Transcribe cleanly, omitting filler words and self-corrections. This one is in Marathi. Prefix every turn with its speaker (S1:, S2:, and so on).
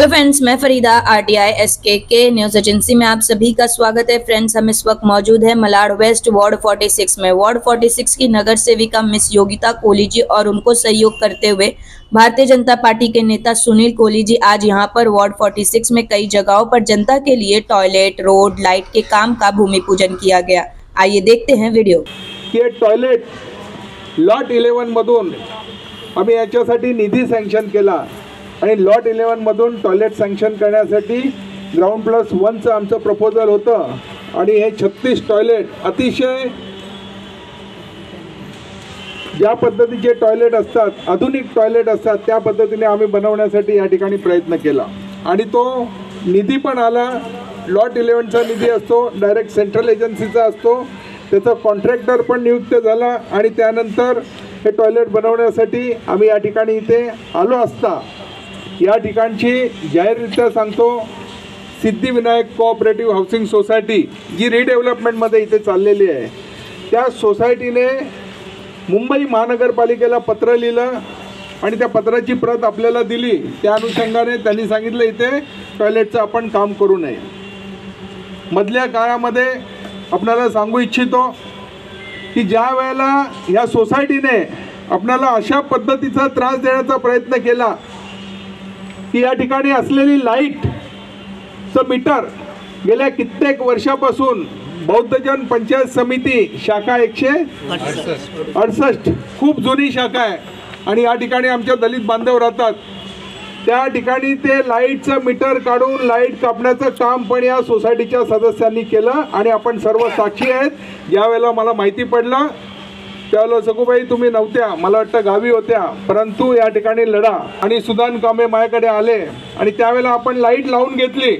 S1: हेलो फ्रेंड्स, मैं Farida RTI SK news agency में आप सभी का स्वागत है। फ्रेंड्स, हम इस वक्त मौजूद है मलाड वेस्ट वार्ड 46 में। वार्ड 46 की नगर सेविका मिस योगिता कोहली जी और उनको सहयोग करते हुए भारतीय जनता पार्टी के नेता सुनील कोहली जी आज यहां पर वार्ड 46 में कई जगहों पर जनता के लिए टॉयलेट, रोड, लाइट के काम का भूमि पूजन किया गया। आइए देखते हैं वीडियो।
S2: ये टॉयलेट लॉट 11 मधून आम्ही याच्यासाठी निधी सँक्शन केला आणि लॉट 11 मधून टॉयलेट सँक्शन करण्यासाठी ग्राउंड प्लस 1चं आमचं प्रपोजल होतं आणि हे 36 टॉयलेट अतिशय ज्या पद्धतीचे टॉयलेट असतात, आधुनिक टॉयलेट असतात, त्या पद्धतीने आम्ही बनवण्यासाठी या ठिकाणी प्रयत्न केला आणि तो निधी पण आला। लॉट 11चा निधी असतो, डायरेक्ट सेंट्रल एजन्सीचा असतो, त्याचा कॉन्ट्रॅक्टर पण नियुक्त झाला आणि त्यानंतर हे टॉयलेट बनवण्यासाठी आम्ही या ठिकाणी इथे आलो असता या ठिकाणची जाहीररित्या सांगतो, सिद्धिविनायक कोऑपरेटिव्ह हाऊसिंग सोसायटी जी रिडेव्हलपमेंटमध्ये इथे चाललेली आहे, त्या सोसायटीने मुंबई महानगरपालिकेला पत्र लिहिलं आणि त्या पत्राची प्रत आपल्याला दिली। त्या अनुषंगाने त्यांनी सांगितलं इथे टॉयलेटचं आपण काम करू नये। मधल्या काळामध्ये आपल्याला सांगू इच्छितो की ज्या वेळेला या सोसायटीने आपल्याला अशा पद्धतीचा त्रास देण्याचा प्रयत्न केला की या ठिकाणी असलेली लाईटचं मीटर गेल्या कित्येक वर्षापासून बौद्धजन पंचायत समिती शाखा 168 खूप जुनी शाखा आहे आणि या ठिकाणी आमच्या दलित बांधव राहतात। त्या ठिकाणी ते लाईटचं मीटर काढून लाईट कापण्याचं काम पण या सोसायटीच्या सदस्यांनी केलं आणि आपण सर्व साक्षी आहेत। ज्यावेळेला मला माहिती पडलं त्यावेळेला सगुबाई तुम्ही नव्हत्या, मला वाटतं गावी होत्या, परंतु या ठिकाणी लढा आणि सुदान कांबळे माझ्याकडे आले आणि त्यावेळेला आपण लाईट लावून घेतली